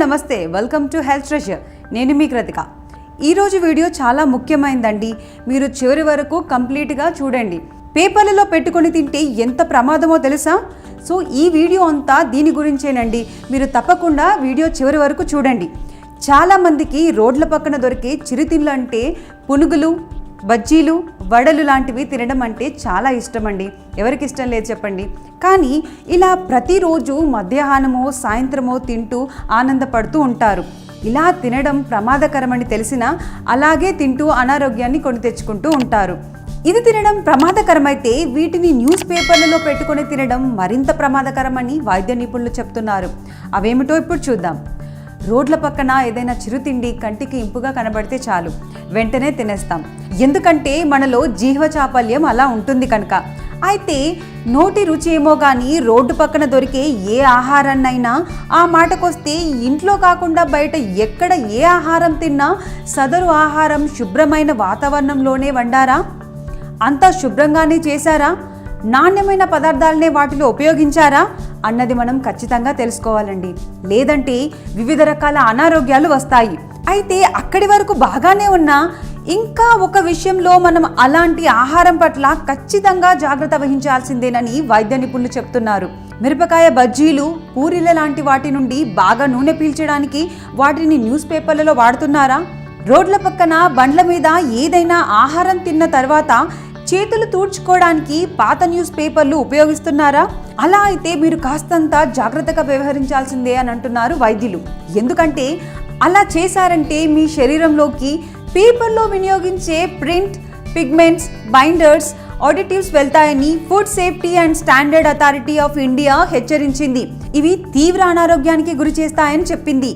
నమస్తే, welcome to health treasure. నేను మీ కృతిక. ఈరోజు వీడియో చాలా ముఖ్యమైనదండి. మీరు చివరి వరకు కంప్లీట్గా చూడండి. పేపర్లలో పెట్టుకొని తింటే ఎంత ప్రమాదమో తెలుసా? సో ఈ వీడియో అంతా దీని గురించేనండి. మీరు తప్పకుండా వీడియో చివరి వరకు చూడండి. చాలామందికి రోడ్ల పక్కన దొరికే చిరుతిళ్ళు అంటే పునుగులు, బజ్జీలు, వడలు లాంటివి తినడం అంటే చాలా ఇష్టం అండి. ఎవరికి ఇష్టం లేదు చెప్పండి. కానీ ఇలా ప్రతిరోజు మధ్యాహ్నమో సాయంత్రమో తింటూ ఆనందపడుతూ ఉంటారు. ఇలా తినడం ప్రమాదకరమని తెలిసినా అలాగే తింటూ అనారోగ్యాన్ని కొని తెచ్చుకుంటూ ఉంటారు. ఇది తినడం ప్రమాదకరమైతే వీటిని న్యూస్ పేపర్లలో పెట్టుకొని తినడం మరింత ప్రమాదకరమని వైద్య నిపుణులు చెప్తున్నారు. అవేమిటో ఇప్పుడు చూద్దాం. రోడ్ల పక్కన ఏదైనా చిరుతిండి కంటికి ఇంపుగా కనబడితే చాలు, వెంటనే తినేస్తాం. ఎందుకంటే మనలో జీవ చాపల్యం అలా ఉంటుంది కనుక. అయితే నోటి రుచి ఏమో కానీ రోడ్డు పక్కన దొరికే ఏ ఆహారాన్నైనా, ఆ మాటకొస్తే ఇంట్లో కాకుండా బయట ఎక్కడ ఏ ఆహారం తిన్నా సదరు ఆహారం శుభ్రమైన వాతావరణంలోనే వండారా, అంతా శుభ్రంగానే చేశారా, నాణ్యమైన పదార్థాలనే వాటిలో ఉపయోగించారా అన్నది మనం ఖచ్చితంగా తెలుసుకోవాలండి. లేదంటే వివిధ రకాల అనారోగ్యాలు వస్తాయి. అయితే అక్కడి వరకు బాగానే ఉన్నా ఇంకా ఒక విషయంలో మనం అలాంటి ఆహారం పట్ల ఖచ్చితంగా జాగ్రత్త వహించాల్సిందేనని వైద్య నిపుణులు చెప్తున్నారు. మిరపకాయ బజ్జీలు, పూరీల లాంటి వాటి నుండి బాగా నూనె పీల్చడానికి వాటిని న్యూస్ పేపర్లలో వాడుతున్నారా? రోడ్ల పక్కన బండ్ల మీద ఏదైనా ఆహారం తిన్న తర్వాత చేతులు తూడ్చుకోవడానికి పాత న్యూస్ పేపర్లు ఉపయోగిస్తున్నారా? అలా అయితే మీరు కాస్తంత జాగ్రత్తగా వ్యవహరించాల్సిందే అని అంటున్నారు వైద్యులు. ఎందుకంటే అలా చేశారంటే మీ శరీరంలోకి పేపర్లో వినియోగించే ప్రింట్, పిగ్మెంట్స్, బైండర్స్, ఆడిటివ్స్ వెళ్తాయని food safety and standard authority of India హెచ్చరించింది. ఇవి తీవ్ర అనారోగ్యానికి గురి చేస్తాయని చెప్పింది.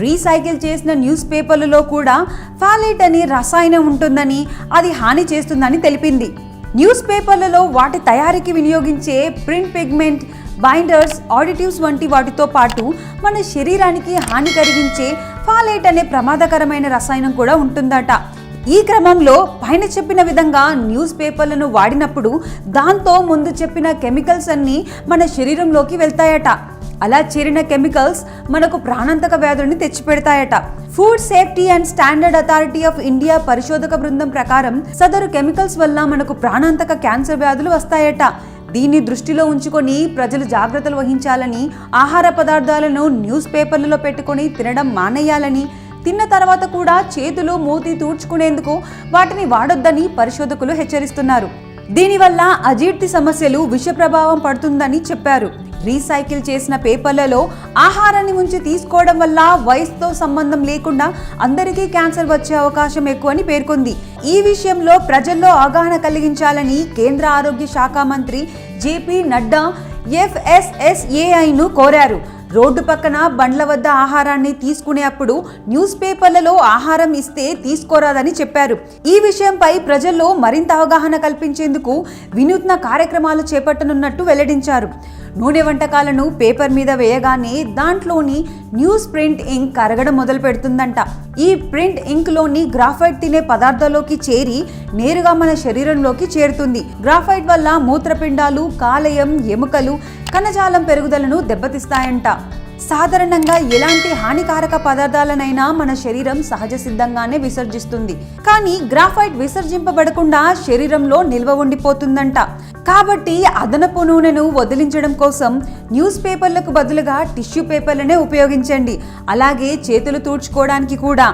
రీసైకిల్ చేసిన న్యూస్ పేపర్లలో కూడా ఫాలేట్ అనే రసాయనం ఉంటుందని, అది హాని చేస్తుందని తెలిపింది. న్యూస్ పేపర్లలో వాటి తయారీకి వినియోగించే ప్రింట్, పిగ్మెంట్, బైండర్స్, ఆడిటివ్స్ వంటి వాటితో పాటు మన శరీరానికి హాని కలిగించే ఫాలేట్ అనే ప్రమాదకరమైన రసాయనం కూడా ఉంటుందట. ఈ క్రమంలో పైన చెప్పిన విధంగా న్యూస్ పేపర్లను వాడినప్పుడు దాంతో ముందు చెప్పిన కెమికల్స్ అన్నీ మన శరీరంలోకి వెళ్తాయట. అలా చేరిన కెమికల్స్ మనకు ప్రాణాంతక వ్యాధుల్ని తెచ్చిపెడతాయట. Food safety and standard authority of India పరిశోధక బృందం ప్రకారం సదరు కెమికల్స్ వల్ల మనకు ప్రాణాంతక క్యాన్సర్ వ్యాధులు వస్తాయట. దీన్ని దృష్టిలో ఉంచుకొని ప్రజలు జాగ్రత్తలు వహించాలని, ఆహార పదార్థాలను న్యూస్ పేపర్లలో పెట్టుకొని తినడం మానేయాలని, తిన్న తర్వాత కూడా చేతులు, మూతి తూడ్చుకునేందుకు వాటిని వాడొద్దని పరిశోధకులు హెచ్చరిస్తున్నారు. దీనివల్ల అజీర్తి సమస్యలు, విష ప్రభావం పడుతుందని చెప్పారు. రీసైకిల్ చేసిన పేపర్లలో ఆహారాన్ని ముంచి తీసుకోవడం వల్ల వయసుతో సంబంధం లేకుండా అందరికీ క్యాన్సర్ వచ్చే అవకాశం ఎక్కువని పేర్కొంది. ఈ విషయంలో ప్రజల్లో అవగాహన కలిగించాలని కేంద్ర ఆరోగ్య శాఖ మంత్రి జేపీ నడ్డా FSSAIను కోరారు. రోడ్డు పక్కన బండ్ల వద్ద ఆహారాన్ని తీసుకునేప్పుడు న్యూస్ పేపర్లలో ఆహారం ఇస్తే తీసుకోరాదని చెప్పారు. ఈ విషయంపై ప్రజల్లో మరింత అవగాహన కల్పించేందుకు వినూత్న కార్యక్రమాలు చేపట్టనున్నట్టు వెల్లడించారు. నూనె వంటకాలను పేపర్ మీద వేయగానే దాంట్లోని న్యూస్ ప్రింట్ ఇంక్ కరగడం మొదలు పెడుతుందంట. ఈ ప్రింట్ ఇంక్ లోని గ్రాఫైట్ తినే పదార్థాల్లోకి చేరి నేరుగా మన శరీరంలోకి చేరుతుంది. గ్రాఫైట్ వల్ల మూత్రపిండాలు, కాలేయం, ఎముకలు, కణజాలం పెరుగుదలను దెబ్బతీస్తాయంట. సాధారణంగా ఎలాంటి హానికారక పదార్థాలనైనా మన శరీరం సహజ సిద్ధంగానే విసర్జిస్తుంది. కానీ గ్రాఫైట్ విసర్జింపబడకుండా శరీరంలో నిల్వ ఉండిపోతుందంట. కాబట్టి అదనపు నూనెను వదిలించడం కోసం న్యూస్ పేపర్లకు బదులుగా టిష్యూ పేపర్లనే ఉపయోగించండి. అలాగే చేతులు తూడ్చుకోవడానికి కూడా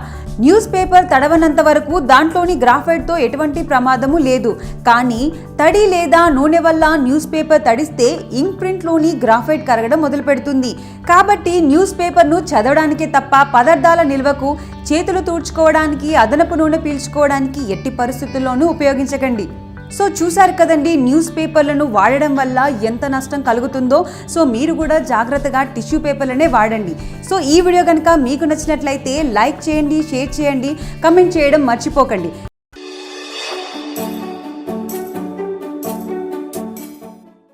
న్యూస్ పేపర్ తడవనంత వరకు దాంట్లోని గ్రాఫైట్తో ఎటువంటి ప్రమాదము లేదు. కానీ తడి లేదా నూనె వల్ల న్యూస్ పేపర్ తడిస్తే ఇంక్ ప్రింట్లోని గ్రాఫైట్ కరగడం మొదలు పెడుతుంది. కాబట్టి న్యూస్ పేపర్ను చదవడానికి తప్ప పదార్థాల నిల్వకు, చేతులు తూడ్చుకోవడానికి, అదనపు నూనె పీల్చుకోవడానికి ఎట్టి పరిస్థితుల్లోనూ ఉపయోగించకండి. సో చూసారు కదండి, న్యూస్ పేపర్లను వాడడం వల్ల ఎంత నష్టం కలుగుతుందో. సో మీరు కూడా జాగ్రత్తగా టిష్యూ పేపర్లనే వాడండి. సో ఈ వీడియో కనుక మీకు నచ్చినట్లయితే లైక్ చేయండి, షేర్ చేయండి, కమెంట్ చేయడం మర్చిపోకండి.